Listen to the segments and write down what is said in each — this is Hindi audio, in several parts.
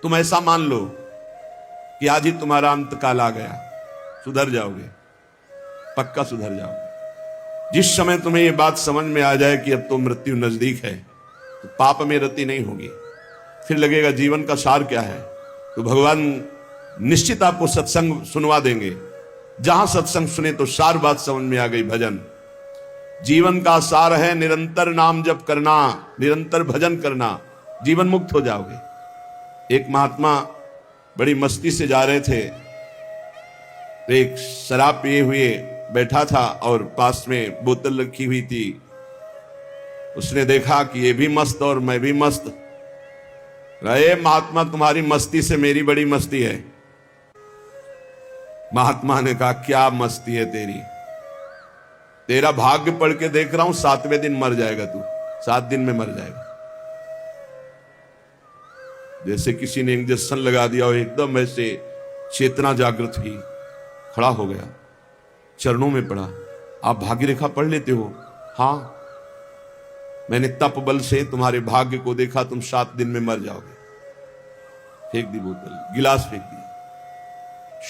तुम ऐसा मान लो कि आज ही तुम्हारा अंतकाल आ गया, सुधर जाओगे, पक्का सुधर जाओगे। जिस समय तुम्हें यह बात समझ में आ जाए कि अब तो मृत्यु नजदीक है, तो पाप में रति नहीं होगी। फिर लगेगा जीवन का सार क्या है, तो भगवान निश्चित आपको सत्संग सुनवा देंगे। जहां सत्संग सुने तो सार बात समझ में आ गई। भजन जीवन का सार है, निरंतर नाम जप करना, निरंतर भजन करना, जीवन मुक्त हो जाओगे। एक महात्मा बड़ी मस्ती से जा रहे थे, तो एक शराब पिए हुए बैठा था और पास में बोतल रखी हुई थी। उसने देखा कि ये भी मस्त और मैं भी मस्त। अरे महात्मा, तुम्हारी मस्ती से मेरी बड़ी मस्ती है। महात्मा ने कहा, क्या मस्ती है तेरी? तेरा भाग्य पढ़ के देख रहा हूं, 7वें दिन मर जाएगा तू, 7 दिन में मर जाएगा। जैसे किसी ने इंजेक्शन लगा दिया हो, एकदम ऐसे चेतना जागृत हुई, खड़ा हो गया, चरणों में पड़ा। आप भाग्य रेखा पढ़ लेते हो? हाँ, मैंने तप बल से तुम्हारे भाग्य को देखा, तुम 7 दिन में मर जाओगे। फेंक दी बोतल, गिलास फेंक दिया।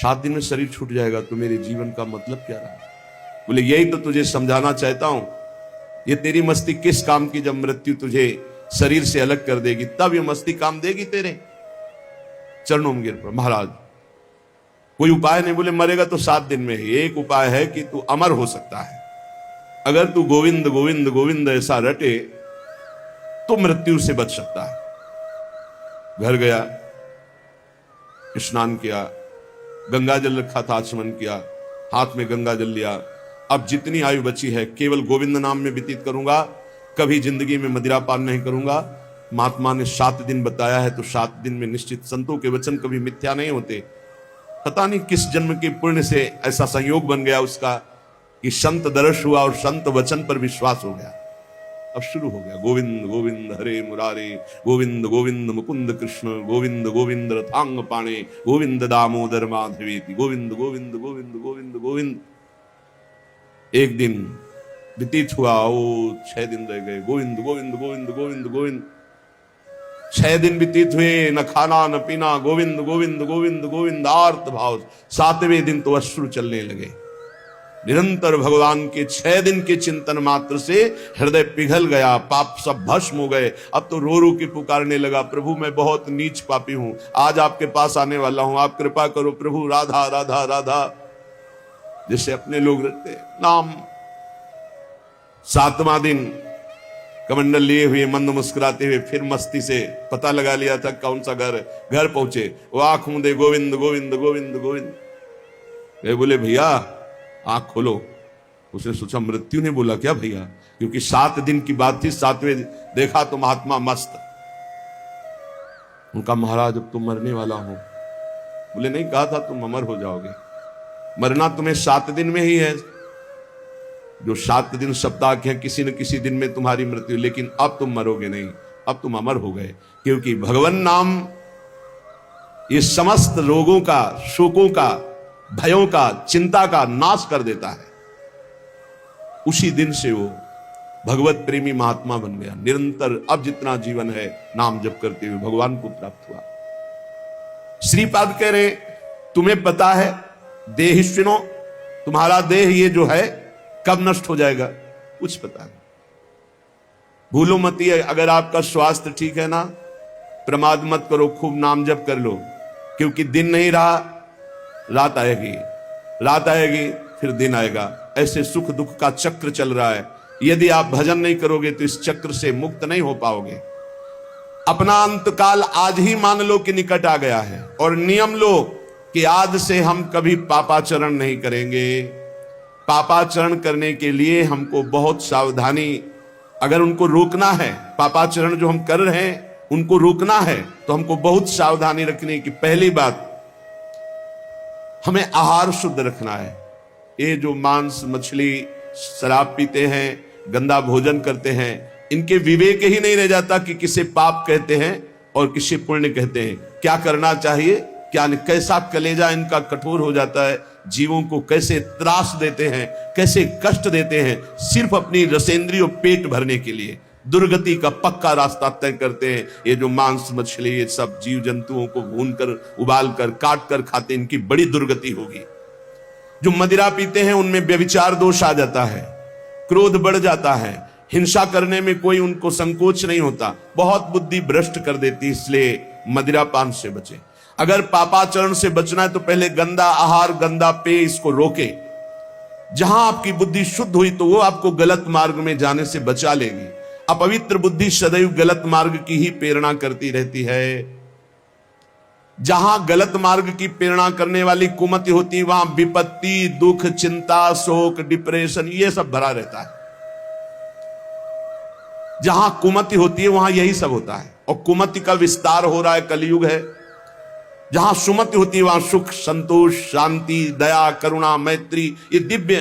7 दिन में शरीर छूट जाएगा, तो मेरे जीवन का मतलब क्या रहा? बोले यही तो तुझे समझाना चाहता हूं। ये तेरी मस्ती किस काम की, जब मृत्यु तुझे शरीर से अलग कर देगी, तब ये मस्ती काम देगी तेरे। चरणों में गिर पड़ा। महाराज कोई उपाय नहीं? बोले मरेगा तो 7 दिन में ही। एक उपाय है कि तू अमर हो सकता है। अगर तू गोविंद गोविंद गोविंद ऐसा रटे तो मृत्यु से बच सकता है। घर गया, स्नान किया, गंगा जल रखा था, आचमन किया, हाथ में गंगा जल लिया। अब जितनी आयु बची है केवल गोविंद नाम में व्यतीत करूंगा, कभी जिंदगी में मदिरा पान नहीं करूंगा। महात्मा ने 7 दिन बताया है, तो 7 दिन में निश्चित, संतों के वचन कभी मिथ्या नहीं होते। पता नहीं किस जन्म के पुण्य से ऐसा संयोग बन गया उसका कि संत दर्श हुआ और संत वचन पर विश्वास हो गया। अब शुरू हो गया, गोविंद गोविंद हरे मुरारे, गोविंद गोविंद मुकुंद कृष्ण, गोविंद गोविंद रथांग पाणे, गोविंद दामोदर माधवेति, गोविंद गोविंद गोविंद गोविंद गोविंद। एक दिन व्यतीत हुआ, 6 दिन रह गए, गोविंद गोविंद गोविंद गोविंद गोविंद। 6 दिन व्यतीत हुए, न खाना न पीना, गोविंद गोविंद गोविंद गोविंद, आर्त भाव। 7वें दिन तो अश्रु चलने लगे। निरंतर भगवान के 6 दिन के चिंतन मात्र से हृदय पिघल गया, पाप सब भस्म हो गए। अब तो रो रो के पुकारने लगा, प्रभु मैं बहुत नीच पापी हूं, आज आपके पास आने वाला हूं, आप कृपा करो प्रभु, राधा राधा राधा, जैसे अपने लोग रहते नाम। 7वां दिन कमंडल लिए हुए, मंद मुस्कुराते हुए, फिर मस्ती से पता लगा लिया था कौन सा घर पहुंचे। वो आंख मूंदे, गोविंद गोविंद गोविंद गोविंद। वे बोले भैया आंख खोलो। उसने सोचा मृत्यु ने बोला क्या भैया, क्योंकि 7 दिन की बात थी। 7वें देखा तो महात्मा मस्त। उनका महाराज अब तुम मरने वाला हो। बोले नहीं, कहा था तुम अमर हो जाओगे। मरना तुम्हें 7 दिन में ही है। जो 7 दिन सप्ताह के हैं, किसी न किसी दिन में तुम्हारी मृत्यु, लेकिन अब तुम मरोगे नहीं, अब तुम अमर हो गए। क्योंकि भगवान नाम ये समस्त रोगों का, शोकों का, भयों का, चिंता का नाश कर देता है। उसी दिन से वो भगवत प्रेमी महात्मा बन गया। निरंतर अब जितना जीवन है नाम जप करते हुए भगवान को प्राप्त हुआ। श्रीपाद कह रहे, तुम्हें पता है देहिष्विनो, तुम्हारा देह ये जो है कब नष्ट हो जाएगा? कुछ पता नहीं। भूलो मत, अगर आपका स्वास्थ्य ठीक है ना, प्रमाद मत करो, खूब नाम जप कर लो। क्योंकि दिन नहीं रहा, रात आएगी, रात आएगी, फिर दिन आएगा। ऐसे सुख दुख का चक्र चल रहा है। यदि आप भजन नहीं करोगे तो इस चक्र से मुक्त नहीं हो पाओगे। अपना अंतकाल आज ही मान लो कि निकट आ गया है, और नियम लो कि आज से हम कभी पापाचरण नहीं करेंगे। पापाचरण करने के लिए हमको बहुत सावधानी, अगर उनको रोकना है, पापाचरण जो हम कर रहे हैं उनको रोकना है, तो हमको बहुत सावधानी रखने की। पहली बात, हमें आहार शुद्ध रखना है। ये जो मांस मछली, शराब पीते हैं, गंदा भोजन करते हैं, इनके विवेक ही नहीं रह जाता कि किसे पाप कहते हैं और किसे पुण्य कहते हैं, क्या करना चाहिए क्या नहीं। कैसा कलेजा इनका कठोर हो जाता है, जीवों को कैसे त्रास देते हैं, कैसे कष्ट देते हैं, सिर्फ अपनी रसेंद्रिय पेट भरने के लिए। दुर्गति का पक्का रास्ता तय करते हैं। ये जो मांस मछली ये सब जीव जंतुओं को भूनकर उबाल कर काट कर खाते हैं, इनकी बड़ी दुर्गति होगी। जो मदिरा पीते हैं उनमें व्यभिचार दोष आ जाता है, क्रोध बढ़ जाता है, हिंसा करने में कोई उनको संकोच नहीं होता, बहुत बुद्धि भ्रष्ट कर देती। इसलिए मदिरा पान से बचे। अगर पापाचरण से बचना है तो पहले गंदा आहार गंदा पेय इसको रोके। जहां आपकी बुद्धि शुद्ध हुई तो वो आपको गलत मार्ग में जाने से बचा लेगी। अपवित्र बुद्धि सदैव गलत मार्ग की ही प्रेरणा करती रहती है। जहां गलत मार्ग की प्रेरणा करने वाली कुमति होती वहां विपत्ति, दुख, चिंता, शोक, डिप्रेशन ये सब भरा रहता है। जहां कुमति होती है वहां यही सब होता है, और कुमति का विस्तार हो रहा है, कलयुग है। जहां सुमति होती है वहां सुख, संतोष, शांति, दया, करुणा, मैत्री ये दिव्य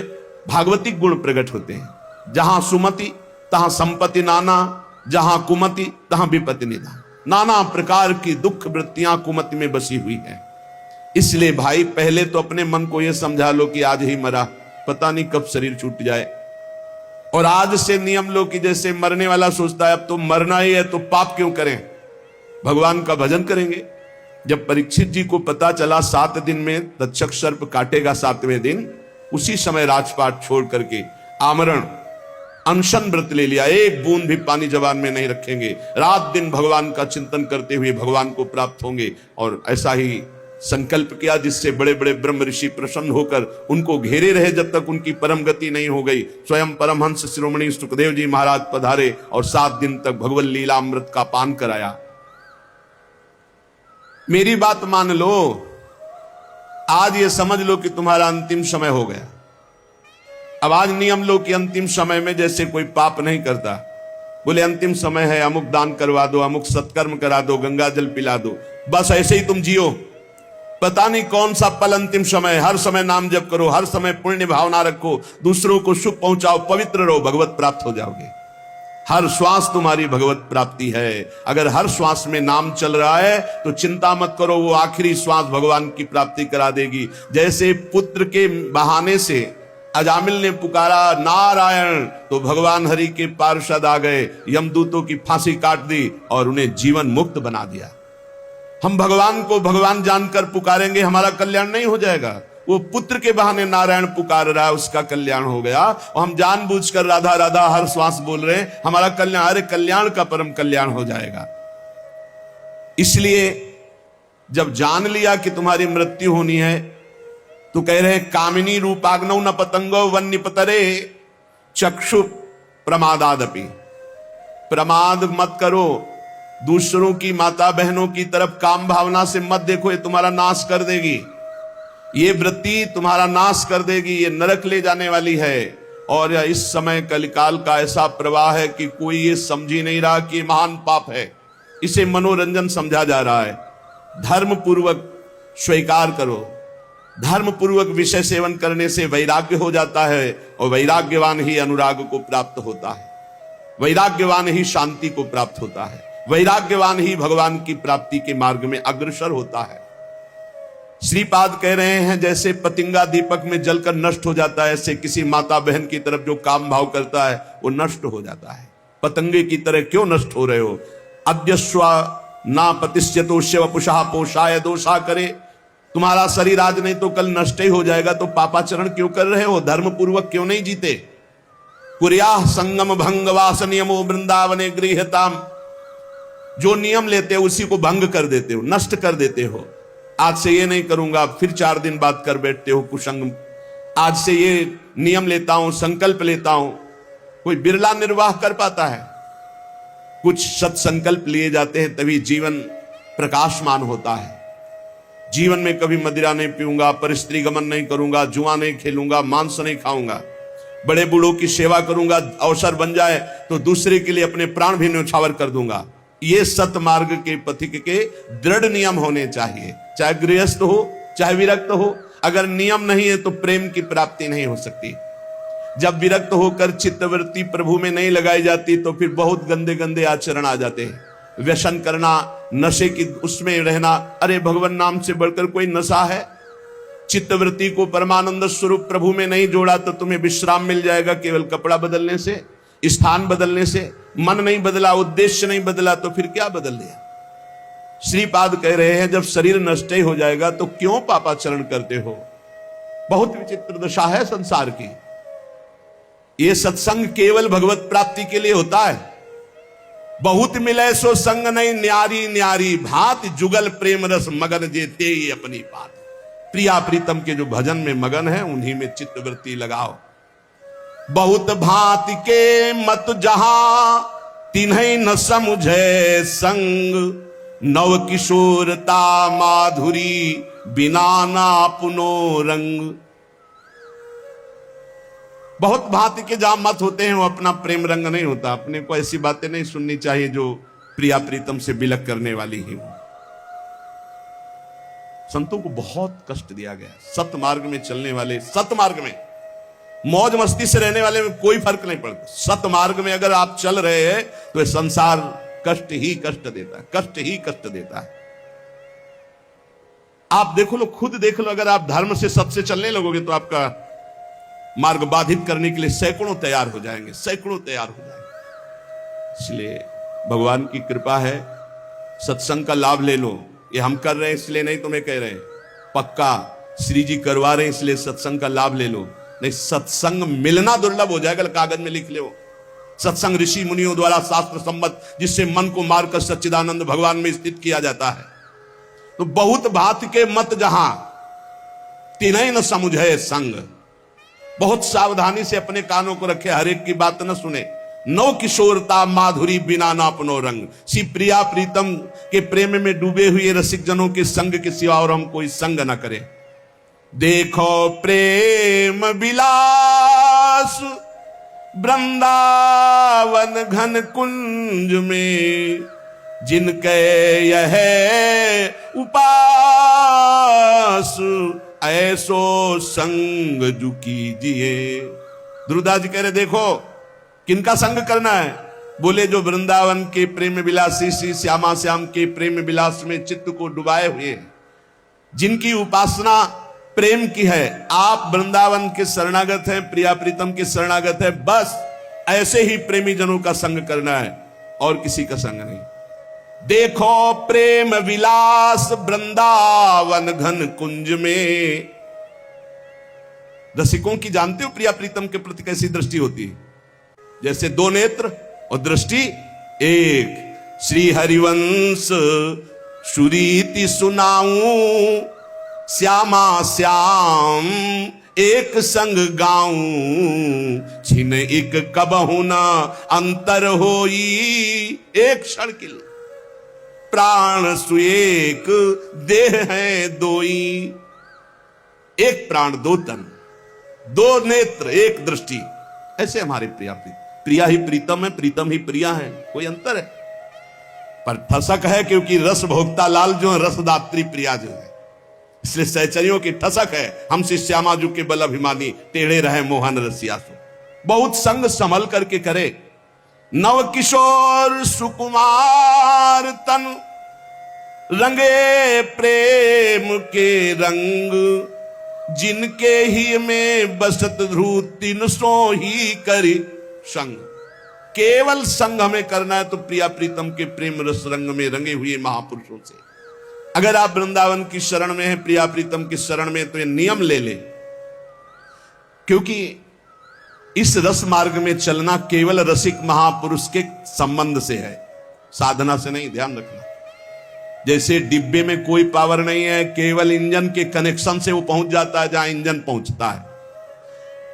भागवतिक गुण प्रकट होते हैं। जहां सुमति तहां संपत्ति नाना, जहां कुमति तहां विपत्ति निधान। नाना प्रकार की दुख वृत्तियां कुमति में बसी हुई है। इसलिए भाई पहले तो अपने मन को यह समझा लो कि आज ही मरा, पता नहीं कब शरीर छूट जाए। और आज से नियम लो कि जैसे मरने वाला सोचता है अब तो मरना ही है तो पाप क्यों करें, भगवान का भजन करेंगे। जब परीक्षित जी को पता चला 7 दिन में तक्षक सर्प काटेगा 7वें दिन, उसी समय राजपाट छोड़ करके आमरण अनशन व्रत ले लिया। एक बूंद भी पानी जबान में नहीं रखेंगे, रात दिन भगवान का चिंतन करते हुए भगवान को प्राप्त होंगे। और ऐसा ही संकल्प किया जिससे बड़े बड़े ब्रह्म ऋषि प्रसन्न होकर उनको घेरे रहे जब तक उनकी परम गति नहीं हो गई। स्वयं परमहंस शिरोमणि सुखदेव जी महाराज पधारे और 7 दिन तक भगवत लीलामृत का पान कराया। मेरी बात मान लो, आज ये समझ लो कि तुम्हारा अंतिम समय हो गया। अब आज नियम लो कि अंतिम समय में जैसे कोई पाप नहीं करता, बोले अंतिम समय है, अमुक दान करवा दो, अमुक सत्कर्म करा दो, गंगा जल पिला दो, बस ऐसे ही तुम जियो। पता नहीं कौन सा पल अंतिम समय। हर समय नाम जप करो, हर समय पुण्य भावना रखो, दूसरों को सुख पहुंचाओ, पवित्र रहो, भगवत प्राप्त हो जाओगे। हर श्वास तुम्हारी भगवत प्राप्ति है। अगर हर श्वास में नाम चल रहा है तो चिंता मत करो, वो आखिरी श्वास भगवान की प्राप्ति करा देगी। जैसे पुत्र के बहाने से अजामिल ने पुकारा नारायण तो भगवान हरि के पार्षद आ गए, यमदूतों की फांसी काट दी और उन्हें जीवन मुक्त बना दिया। हम भगवान को भगवान जानकर पुकारेंगे, हमारा कल्याण नहीं हो जाएगा। वो पुत्र के बहाने नारायण पुकार रहा है, उसका कल्याण हो गया। और हम जानबूझकर राधा राधा हर श्वास बोल रहे हैं, हमारा कल्याण, अरे कल्याण का परम कल्याण हो जाएगा। इसलिए जब जान लिया कि तुम्हारी मृत्यु होनी है तो कह रहे कामिनी रूपाग्नौ न पतंगो वन निपतरे चक्षु प्रमादादपि। प्रमाद मत करो, दूसरों की माता बहनों की तरफ काम भावना से मत देखो, ये तुम्हारा नाश कर देगी। ये वृत्ति तुम्हारा नाश कर देगी, ये नरक ले जाने वाली है। और इस समय कलिकाल का ऐसा प्रवाह है कि कोई ये समझ ही नहीं रहा कि महान पाप है, इसे मनोरंजन समझा जा रहा है। धर्म पूर्वक स्वीकार करो, धर्म पूर्वक विषय सेवन करने से वैराग्य हो जाता है, और वैराग्यवान ही अनुराग को प्राप्त होता है, वैराग्यवान ही शांति को प्राप्त होता है, वैराग्यवान ही भगवान की प्राप्ति के मार्ग में अग्रसर होता है। श्रीपाद कह रहे हैं जैसे पतिंगा दीपक में जलकर नष्ट हो जाता है, ऐसे किसी माता बहन की तरफ जो काम भाव करता है वो नष्ट हो जाता है। पतंगे की तरह क्यों नष्ट हो रहे हो? अद्यस्वा ना पतिष्यतो शिव पुषा पोषाय दोषा करे। तुम्हारा शरीर आज नहीं तो कल नष्ट ही हो जाएगा, तो पापाचरण क्यों कर रहे हो? धर्म पूर्वक क्यों नहीं जीते? कुर्याह संगम भंग वास नियमो वृंदावने गृहताम। जो नियम लेते हो उसी को भंग कर देते हो, नष्ट कर देते हो। आज से ये नहीं करूंगा, फिर 4 दिन बाद कर बैठते हो कुसंग। आज से ये नियम लेता हूं, संकल्प लेता हूं। कोई बिरला निर्वाह कर पाता है। कुछ सत्संकल्प लिए जाते हैं तभी जीवन प्रकाशमान होता है। जीवन में कभी मदिरा नहीं पीऊंगा, परस्त्री गमन नहीं करूंगा, जुआ नहीं खेलूंगा, मांस नहीं खाऊंगा, बड़े बूढ़ों की सेवा करूंगा, अवसर बन जाए तो दूसरे के लिए अपने प्राण भी न्यौछावर कर दूंगा। ये सतमार्ग के पथिक के दृढ़ नियम होने चाहिए, चाहे गृहस्थ हो चाहे विरक्त हो। अगर नियम नहीं है तो प्रेम की प्राप्ति नहीं हो सकती। जब विरक्त होकर चित्तवृत्ति प्रभु में नहीं लगाई जाती तो फिर बहुत गंदे गंदे आचरण आ जाते हैं। व्यसन करना, नशे की उसमें रहना, अरे भगवान नाम से बढ़कर कोई नशा है? चित्तवृत्ति को परमानंद स्वरूप प्रभु में नहीं जोड़ा तो तुम्हें विश्राम मिल जाएगा केवल कपड़ा बदलने से, स्थान बदलने से। मन नहीं बदला, उद्देश्य नहीं बदला, तो फिर क्या बदल लिया? श्रीपाद कह रहे हैं जब शरीर नष्ट ही हो जाएगा तो क्यों पापाचरण करते हो? बहुत विचित्र दशा है संसार की। ये सत्संग केवल भगवत प्राप्ति के लिए होता है। बहुत मिले सो संग नहीं, न्यारी न्यारी भांति जुगल प्रेम रस मगन जेते ही अपनी बात। प्रिया प्रीतम के जो भजन में मगन है उन्हीं में चित्तवृत्ति लगाओ। बहुत भांति के मत जहां तिन्हीं न समुझे संग, नव किशोरता माधुरी बिना ना पुनो रंग। बहुत भांति के जहां मत होते हैं वो अपना प्रेम रंग नहीं होता। अपने को ऐसी बातें नहीं सुननी चाहिए जो प्रिया प्रीतम से बिलक करने वाली ही हो। संतों को बहुत कष्ट दिया गया। सत मार्ग में चलने वाले, सत मार्ग में मौज मस्ती से रहने वाले में कोई फर्क नहीं पड़ता। सत मार्ग में अगर आप चल रहे हैं तो संसार कष्ट ही कष्ट देता है, कष्ट ही कष्ट देता है। आप देखो लो, खुद देख लो, अगर आप धर्म से सत से चलने लगोगे तो आपका मार्ग बाधित करने के लिए सैकड़ों तैयार हो जाएंगे, सैकड़ों तैयार हो जाएंगे। इसलिए भगवान की कृपा है, सत्संग का लाभ ले लो। ये हम कर रहे हैं इसलिए नहीं तुम्हें कह रहे हैं, पक्का श्री जी करवा रहे हैं इसलिए सत्संग का लाभ ले लो। नहीं, सत्संग मिलना दुर्लभ हो जाएगा, कागज में लिख लो। सत्संग ऋषि मुनियों द्वारा शास्त्र सम्मत, जिससे मन को मारकर सच्चिदानंद भगवान में स्थित किया जाता है। तो बहुत भांति के मत जहां तिन्हीं न समुझे संग। बहुत सावधानी से अपने कानों को रखे, हर एक की बात न सुने। नौ किशोरता माधुरी बिना ना अपनो रंग। श्री प्रिया प्रीतम के प्रेम में डूबे हुए रसिक जनों के संग के सिवा और हम कोई संग न करें। देखो प्रेम विलास वृंदावन घन कुंज में, जिनके यह उपास ऐसो संग जु कीजिए। ध्रुवदास जी कह रहे देखो किनका संग करना है? बोले जो वृंदावन के प्रेम विलासी श्री श्यामा श्याम के प्रेम विलास में चित्त को डुबाए हुए हैं, जिनकी उपासना प्रेम की है। आप वृंदावन के शरणागत हैं, प्रिया प्रीतम के शरणागत है, बस ऐसे ही प्रेमी जनों का संग करना है और किसी का संग नहीं। देखो प्रेम विलास वृंदावन घन कुंज में। रसिकों की जानते हो प्रिया प्रीतम के प्रति कैसी दृष्टि होती है? जैसे दो नेत्र और दृष्टि एक। श्री हरिवंश सुरीति सुनाऊं, श्यामा श्याम एक संग गाऊं, छिन एक कबहु न अंतर होई, एक क्षण के लिए प्राण सुएक देह है दोई। एक प्राण दो तन, दो नेत्र एक दृष्टि, ऐसे हमारे प्रिया प्रिया ही प्रीतम है, प्रीतम ही प्रिया है, कोई अंतर है? पर ठसक है क्योंकि रस भोक्ता लाल जो है, रसदात्री प्रिया जो है, इसलिए सहचरियों की ठसक है। हम श्री श्यामा जू के बल अभिमानी, टेढ़े रहे मोहन रसिया सो। बहुत संग संभल करके करे। नव किशोर सुकुमार तन, रंगे प्रेम के रंग, जिनके ही में बसत ध्रुव तीन सो ही करी संग। केवल संग हमें करना है तो प्रिया प्रीतम के प्रेम रस रंग में रंगे हुए महापुरुषों से। अगर आप वृंदावन की शरण में हैं, प्रिया प्रीतम की शरण में, तो ये नियम ले ले, क्योंकि इस रस मार्ग में चलना केवल रसिक महापुरुष के संबंध से है, साधना से नहीं। ध्यान रखना, जैसे डिब्बे में कोई पावर नहीं है, केवल इंजन के कनेक्शन से वो पहुंच जाता है जहां इंजन पहुंचता है,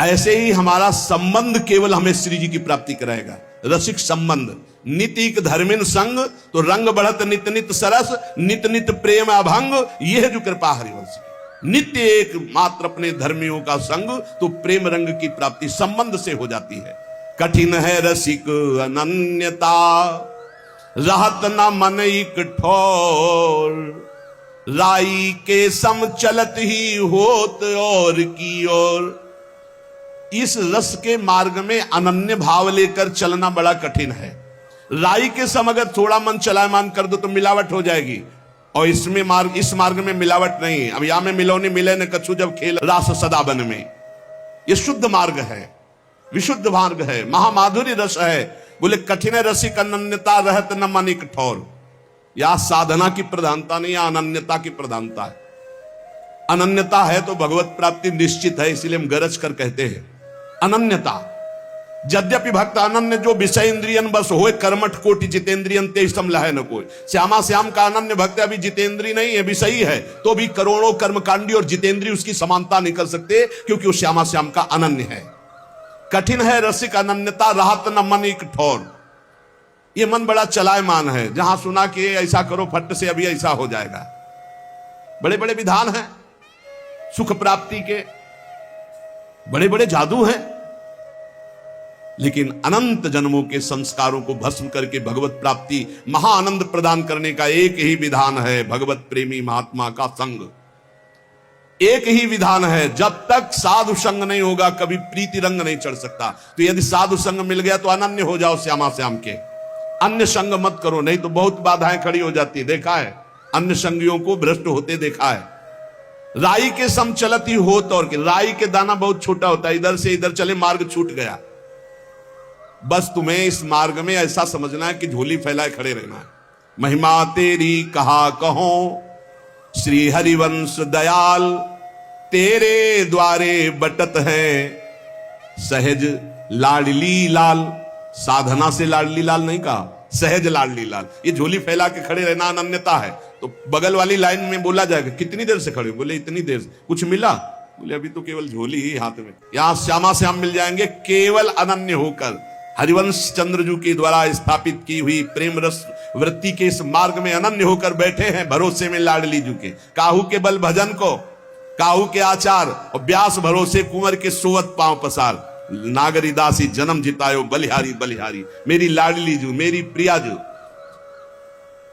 ऐसे ही हमारा संबंध केवल हमें श्री जी की प्राप्ति कराएगा। रसिक संबंध। नितिक धर्मिन संग, तो रंग बढ़त नित नित सरस, नित नित प्रेम अभंग, यह जो कृपा हरिवंश की। नित्य एक मात्र अपने धर्मियों का संग, तो प्रेम रंग की प्राप्ति संबंध से हो जाती है। कठिन है रसिक अनन्यता, रहत न मन एक ठोर, राई के सम चलत ही होत और की ओर। इस रस के मार्ग में अनन्य भाव लेकर चलना बड़ा कठिन है। राई के सम अगर थोड़ा मन चलायमान कर दो तो मिलावट हो जाएगी, और इस मार्ग में मिलावट नहीं। अब या में मिलोनी मिले न कछु जब खेल रास सदा बन में। यह शुद्ध मार्ग है, विशुद्ध मार्ग है, महामाधुरी रस है। बोले कठिन रसिक अनन्यता रहत न मन कठोर। या साधना की प्रधानता नहीं, या अनन्यता की प्रधानता है। अनन्यता है तो भगवत प्राप्ति निश्चित है, इसलिए हम गरज कर कहते हैं अनन्यता। यद्यपि भक्त अनन्य जो विषय इंद्रियन बस होए, कर्मठ कोटि जितेंद्रियन ते सम लहे न कोई। श्यामा श्याम का अनन्य भक्त अभी जितेंद्री नहीं है, विषयी है, तो भी करोड़ों कर्मकांडी और जितेंद्री उसकी समानता निकल सकते, क्योंकि वो श्यामा श्याम का अनन्य है। कठिन है रसिक अनन्यता रहत न मन कठोर। ये मन बड़ा चलायमान है, जहां सुना कि ऐसा करो फट से अभी ऐसा हो जाएगा। बड़े बड़े विधान हैं सुख प्राप्ति के, बड़े बड़े जादू हैं, लेकिन अनंत जन्मों के संस्कारों को भस्म करके भगवत प्राप्ति महाआनंद प्रदान करने का एक ही विधान है, भगवत प्रेमी महात्मा का संग। एक ही विधान है, जब तक साधु संग नहीं होगा कभी प्रीति रंग नहीं चढ़ सकता। तो यदि साधु संग मिल गया तो अनन्य हो जाओ श्यामा श्याम के, अन्य संग मत करो, नहीं तो बहुत बाधाएं खड़ी हो जाती है। देखा है अन्य संगियों को भ्रष्ट होते देखा है। राई के सम चलती हो तो, और राई के दाना बहुत छोटा होता है, इधर से इधर चले मार्ग छूट गया। बस तुम्हें इस मार्ग में ऐसा समझना है कि झोली फैलाए खड़े रहना है। महिमा तेरी कहा कहो श्री हरिवंश दयाल, तेरे द्वारे बटत है सहज लाडली लाल। साधना से लाडली लाल नहीं कहा, सहज लाडली लाल। ये झोली फैला के खड़े रहना अनन्यता है। तो बगल वाली लाइन में बोला जाएगा कितनी देर से खड़े, बोले इतनी देर से। कुछ मिला, बोले अभी तो केवल झोली ही हाथ में। यहां श्यामा श्याम मिल जाएंगे केवल अनन्य होकर। हरिवंश चंद्रजू के द्वारा स्थापित की हुई प्रेम रस वृत्ति के इस मार्ग में अनन्य होकर बैठे हैं, भरोसे में लाडली जू के। काहू के बल भजन को, काहू के आचार और व्यास भरोसे कुंवर के सोवत पांव पसार। नागरी दासी जन्म जितायो बलिहारी बलिहारी, मेरी लाडली जू मेरी प्रिया जू।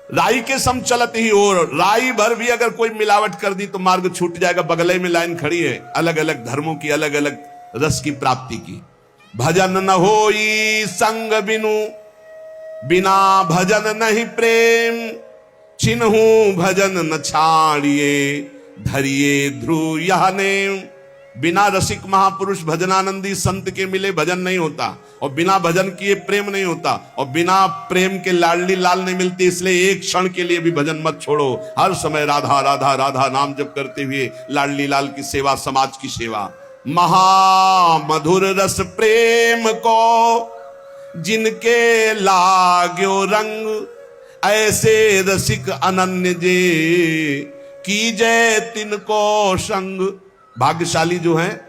राई के सम चलत ही और, राई भर भी अगर कोई मिलावट कर दी तो मार्ग छूट जाएगा। बगले में लाइन खड़ी है अलग अलग धर्मों की, अलग अलग रस की प्राप्ति की। भजन न होई संग बिनु, बिना भजन नहीं प्रेम। चिन्हू भजन न छाड़िए, धरिए ध्रुव यह नेम। बिना रसिक महापुरुष भजनानंदी संत के मिले भजन नहीं होता, और बिना भजन किए प्रेम नहीं होता, और बिना प्रेम के लाडली लाल नहीं मिलती। इसलिए एक क्षण के लिए भी भजन मत छोड़ो, हर समय राधा राधा राधा नाम जप करते हुए लाडली लाल की सेवा, समाज की सेवा। महामधुर रस प्रेम को जिनके लाग्यो रंग, ऐसे रसिक अनन्य जे कीजय तिनको संग। भाग्यशाली जो हैं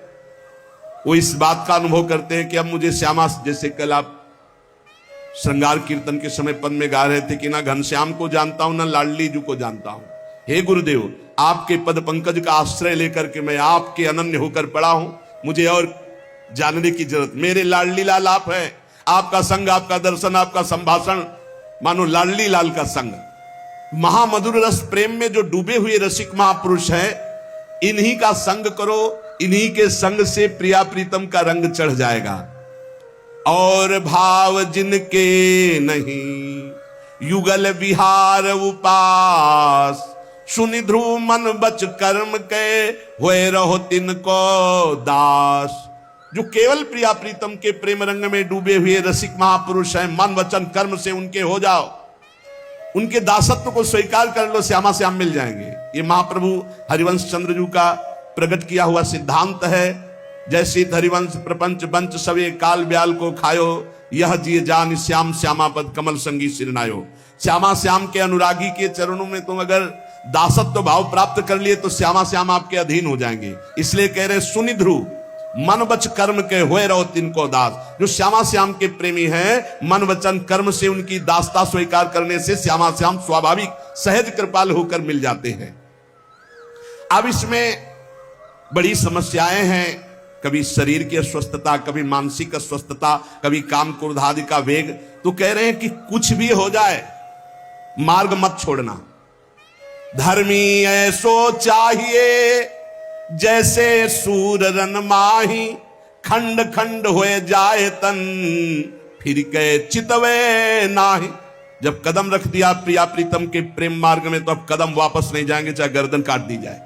वो इस बात का अनुभव करते हैं कि अब मुझे श्यामा, जैसे कल आप श्रृंगार कीर्तन के समय पद में गा रहे थे कि ना घनश्याम को जानता हूं ना लाडली जू को जानता हूं। हे गुरुदेव, आपके पद पंकज का आश्रय लेकर के मैं आपके अनन्य होकर पड़ा हूं, मुझे और जानने की जरूरत। मेरे लाडली लाल आप हैं, आपका संग, आपका दर्शन, आपका संभाषण मानो लाडली लाल का संग। महामधुर रस प्रेम में जो डूबे हुए रसिक महापुरुष हैं, इन्हीं का संग करो, इन्हीं के संग से प्रिया प्रीतम का रंग चढ़ जाएगा। और भाव जिनके नहीं युगल विहार उपास, सुनि ध्रुव मन बच कर्म के होए रहो तिनको दास। जो केवल प्रिया प्रीतम के प्रेम रंग में डूबे हुए रसिक महापुरुष हैं, मन वचन कर्म से उनके हो जाओ, उनके दासत्व को स्वीकार कर लो, श्यामा श्याम मिल जाएंगे। ये महाप्रभु हरिवंश चंद्रजू का प्रकट किया हुआ सिद्धांत है। जैसे हरिवंश प्रपंच बंच सवे काल ब्याल को खायो, यह जिय जान श्याम श्यामा पद कमल संगी सिरनायो। श्यामा श्याम के अनुरागी के चरणों में तुम अगर दासत्व भाव प्राप्त कर लिए तो श्यामा श्याम आपके अधीन हो जाएंगे। इसलिए कह रहे सुनि ध्रुव मन बच कर्म के होए रहो तिनको दास। जो श्यामा श्याम के प्रेमी हैं, मन वचन कर्म से उनकी दासता स्वीकार करने से श्यामा श्याम स्वाभाविक सहज कृपाल होकर मिल जाते हैं। अब इसमें बड़ी समस्याएं हैं, कभी शरीर की अस्वस्थता, कभी मानसिक अस्वस्थता, कभी काम क्रोध आदि का वेग। तो कह रहे हैं कि कुछ भी हो जाए मार्ग मत छोड़ना। धर्मी ऐसो चाहिए जैसे सूर रन माही, खंड खंड होए जाए तन फिर के चितवे नाही। जब कदम रख दिया प्रिया प्रीतम के प्रेम मार्ग में तो अब कदम वापस नहीं जाएंगे, चाहे गर्दन काट दी जाए।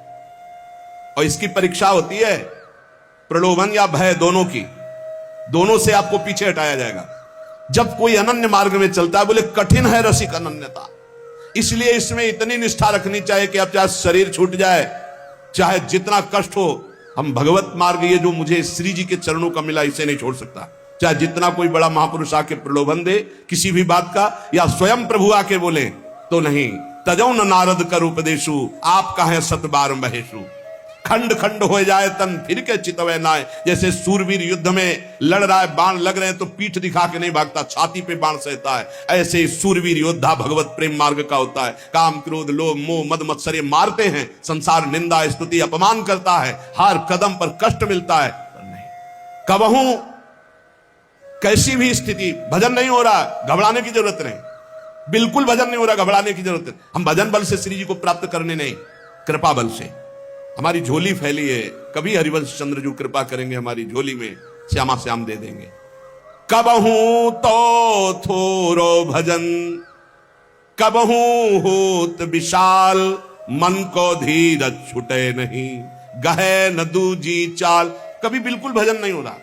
और इसकी परीक्षा होती है प्रलोभन या भय दोनों की, दोनों से आपको पीछे हटाया जाएगा। जब कोई अनन्य मार्ग में चलता है, बोले कठिन है रसिक अनन्यता। इसलिए इसमें इतनी निष्ठा रखनी चाहिए कि अब चाहे शरीर छूट जाए, चाहे जितना कष्ट हो, हम भगवत मार्ग ये जो मुझे श्री जी के चरणों का मिला इसे नहीं छोड़ सकता। चाहे जितना कोई बड़ा महापुरुष आके प्रलोभन दे किसी भी बात का, या स्वयं प्रभु आके बोले तो नहीं। तजौ न नारद कर उपदेशु, आप कहें सतबार महेशु। खंड खंड हो जाए तन फिर के चितवे नाय। जैसे सूरवीर युद्ध में लड़ रहा है, बाण लग रहे हैं तो पीठ दिखा के नहीं भागता, छाती पे बाण सहता है। ऐसे ही सूरवीर योद्धा भगवत प्रेम मार्ग का होता है। काम क्रोध लोभ मोह मद मत्सर मारते हैं, संसार निंदा स्तुति अपमान करता है, हर कदम पर कष्ट मिलता है, पर नहीं कबहू कैसी भी स्थिति भजन नहीं हो रहा, घबराने की जरूरत नहीं, बिल्कुल भजन नहीं हो रहा, घबराने की जरूरत नहीं। हम भजन बल से श्री जी को प्राप्त करने नहीं, कृपा बल से हमारी झोली फैली है। कभी हरिवंश चंद्र जो कृपा करेंगे हमारी झोली में श्यामा श्याम दे देंगे। कबहू तो थोरो भजन कबहू होत विशाल, मन को धीरज छुटे नहीं, गहे न दूजी चाल। कभी बिल्कुल भजन नहीं हो रहा,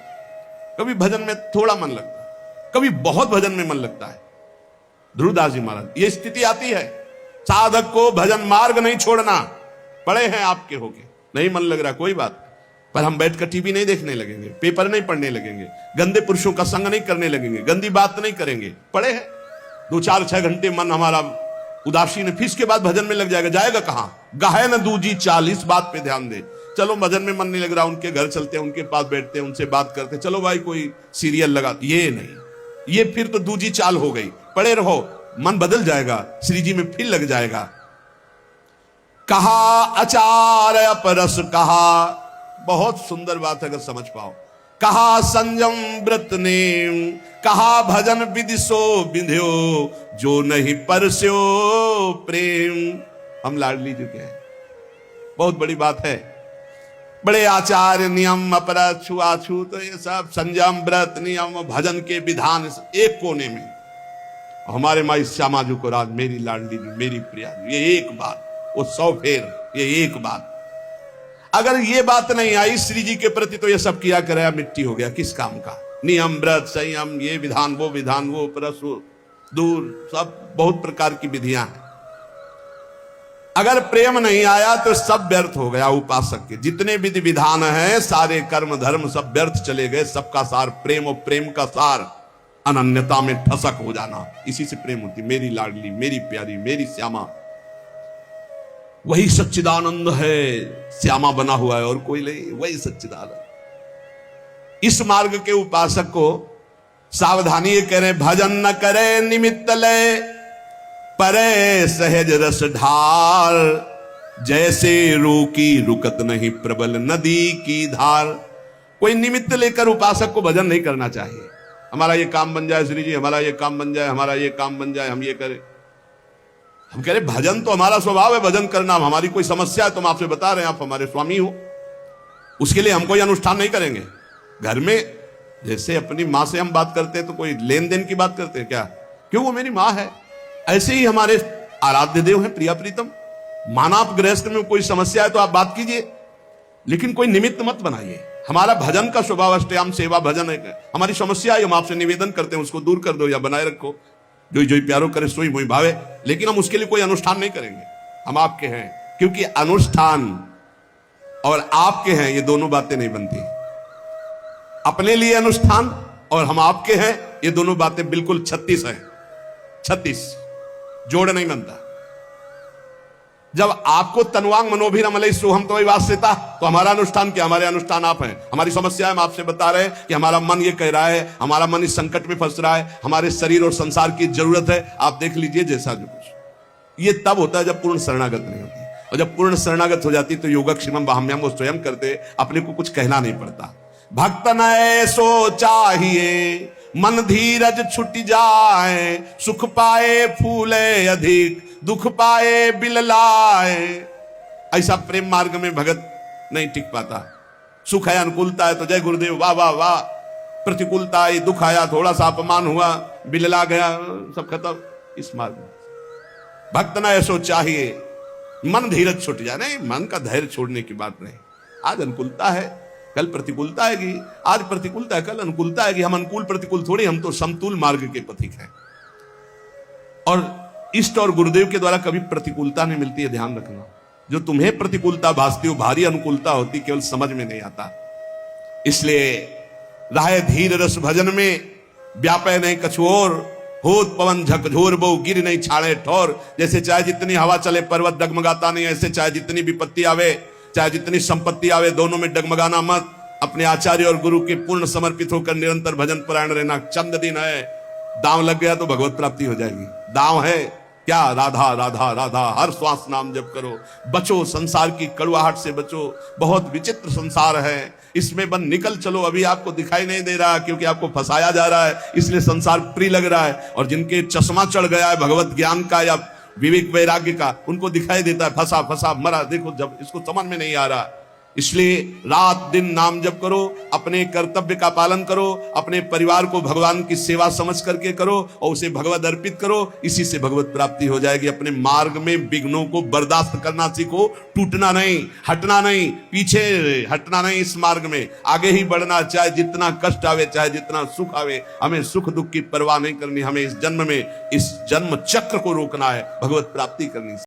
कभी भजन में थोड़ा मन लगता है, कभी बहुत भजन में मन लगता है। ध्रुवदास जी महाराज, ये स्थिति आती है। साधक को भजन मार्ग नहीं छोड़ना। पड़े हैं आपके होके, नहीं मन लग रहा कोई बात, पर हम बैठकर टीवी नहीं देखने लगेंगे, पेपर नहीं पढ़ने लगेंगे, गंदे पुरुषों का संग नहीं करने लगेंगे, गंदी बात नहीं करेंगे। पड़े हैं 2-4-6 घंटे मन हमारा उदासीन है, फिर इसके बाद भजन में लग जाएगा। जाएगा कहां? गाहे न दूजी चाल। इस बात पे ध्यान दे। चलो भजन में मन नहीं लग रहा, उनके घर चलते हैं, उनके पास बैठते हैं, उनसे बात करते, चलो भाई कोई सीरियल लगा। ये नहीं, ये फिर तो दूजी चाल हो गई। पड़े रहो, मन बदल जाएगा, श्री जी में फिर लग जाएगा। कहा आचार अपरस कहा, बहुत सुंदर बात अगर समझ पाओ। कहा संयम व्रत नेम, कहा भजन विधि सो विंध्यो, जो नहीं परस्यो प्रेम। हम लाडली चुके हैं, बहुत बड़ी बात है। बड़े आचार नियम अपराध छुआछूत, तो ये सब संयम व्रत नियम भजन के विधान एक कोने में। हमारे माई श्यामा जी को राज, मेरी लाडली जी, मेरी प्रिया जी, ये एक बात, वो 100 फेर, ये एक बात। अगर ये बात नहीं आई श्री जी के प्रति तो ये सब किया कराया मिट्टी हो गया, किस काम का? नियम व्रत संयम, ये विधान वो परसु दूर, सब बहुत प्रकार की विधियां हैं। अगर प्रेम नहीं आया तो सब व्यर्थ हो गया। उपासक के जितने विधि विधान हैं, सारे कर्म धर्म सब व्यर्थ चले गए। सबका सार प्रेम, और प्रेम का सार अनन्यता में ठसक हो जाना। इसी से प्रेम होती। मेरी लाडली, मेरी प्यारी, मेरी श्यामा, वही सच्चिदानंद है। श्यामा बना हुआ है और कोई नहीं, वही सच्चिदानंद। इस मार्ग के उपासक को सावधानी ये कह रहे, भजन न करे निमित्त लय, परे सहज रस ढार, जैसे रोकी रुकत नहीं प्रबल नदी की धार। कोई निमित्त लेकर उपासक को भजन नहीं करना चाहिए। हमारा ये काम बन जाए श्री जी, हमारा ये काम बन जाए, हमारा ये काम बन जाए, हम ये करें। हम कह रहे भजन तो हमारा स्वभाव है, भजन करना। हमारी कोई समस्या है तो हम आपसे बता रहे हैं, आप हमारे स्वामी हो, उसके लिए हम कोई अनुष्ठान नहीं करेंगे। घर में जैसे अपनी माँ से हम बात करते हैं तो कोई लेन देन की बात करते हैं क्या? क्यों, वो मेरी माँ है। ऐसे ही हमारे आराध्य देव हैं, प्रिया प्रीतम। माना आप गृहस्थ में कोई समस्या है तो आप बात कीजिए, लेकिन कोई निमित्त मत बनाइए। हमारा भजन का स्वभाव अष्टयाम सेवा भजन है। हमारी समस्या है, हम आपसे निवेदन करते हैं, उसको दूर कर दो या बनाए रखो। जो जो प्यारो करे सोई मोई भावे, लेकिन हम उसके लिए कोई अनुष्ठान नहीं करेंगे। हम आपके हैं, क्योंकि अनुष्ठान और आपके हैं ये दोनों बातें नहीं बनती। अपने लिए अनुष्ठान और हम आपके हैं, ये दोनों बातें बिल्कुल 36 हैं। 36 जोड़ नहीं बनता। जब आपको तनवांग मनोभिरमलय सोहम तो वास्यता, तो हमारा अनुष्ठान क्या? हमारे अनुष्ठान आप हैं। हमारी समस्या है, हम आपसे बता रहे हैं कि हमारा मन ये कह रहा है, हमारा मन इस संकट में फंस रहा है, हमारे शरीर और संसार की जरूरत है, आप देख लीजिए जैसा जो कुछ। ये तब होता है जब पूर्ण शरणागत नहीं होती, और जब पूर्ण शरणागत हो जाती तो योगक्षेमम बाह्यम वो स्वयं करते, अपने को कुछ कहना नहीं पड़ता। भक्त न सो चाहिए मन धीरज छुट जाए, सुख पाए फूले अधिक, दुख पाए बिललाए। ऐसा प्रेम मार्ग में भगत नहीं टिक पाता। सुख है, अनुकूलता है तो जय गुरुदेव, वाह वाह वाह। प्रतिकूलता आई, दुख आया, थोड़ा सा अपमान हुआ, बिलला गया, सब खत्म। इस मार्ग में भक्त न ऐसो चाहिए मन धीरज छुट जाए। नहीं, मन का धैर्य छोड़ने की बात नहीं। आज अनुकूलता है, कल प्रतिकूलता आएगी, आज प्रतिकूलता है, कल अनुकूलता आएगी। हम अनुकूल प्रतिकूल थोड़ी, हम तो समतुल मार्ग के पथिक हैं। और इष्ट और गुरुदेव के द्वारा कभी प्रतिकूलता नहीं मिलती है, ध्यान रखना। जो तुम्हें प्रतिकूलता भासती हो, भारी अनुकूलता होती, केवल समझ में नहीं आता। इसलिए राय धीर रस भजन में व्यापय नहीं कछु और, होत पवन झकझोर बहु गिर नहीं छाड़े ठोर। जैसे चाहे जितनी हवा चले पर्वत डगमगाता नहीं, ऐसे चाहे जितनी विपत्ति आवे, चाहे जितनी संपत्ति आवे, दोनों में डगमगाना मत। अपने आचार्य और गुरु के पूर्ण समर्पित होकर निरंतर भजन परायण रहना। चंद दिन है, दांव लग गया तो भगवत प्राप्ति हो जाएगी। दांव है क्या? राधा राधा राधा, हर श्वास नाम जप करो। बचो संसार की कड़वाहट से बचो, बहुत विचित्र संसार है, इसमें बन निकल चलो। अभी आपको दिखाई नहीं दे रहा क्योंकि आपको फंसाया जा रहा है, इसलिए संसार प्रिय लग रहा है। और जिनके चश्मा चढ़ गया है भगवत ज्ञान का या विवेक वैराग्य का, उनको दिखाई देता है फंसा फंसा मरा, देखो जब इसको समझ में नहीं आ रहा। इसलिए रात दिन नाम जप करो, अपने कर्तव्य का पालन करो, अपने परिवार को भगवान की सेवा समझ करके करो और उसे भगवत अर्पित करो। इसी से भगवत प्राप्ति हो जाएगी। अपने मार्ग में विघ्नों को बर्दाश्त करना सीखो, टूटना नहीं, हटना नहीं, पीछे हटना नहीं, इस मार्ग में आगे ही बढ़ना। चाहे जितना कष्ट आवे, चाहे जितना सुख आवे, हमें सुख दुख की परवाह नहीं करनी। हमें इस जन्म में इस जन्म चक्र को रोकना है, भगवत प्राप्ति करनी।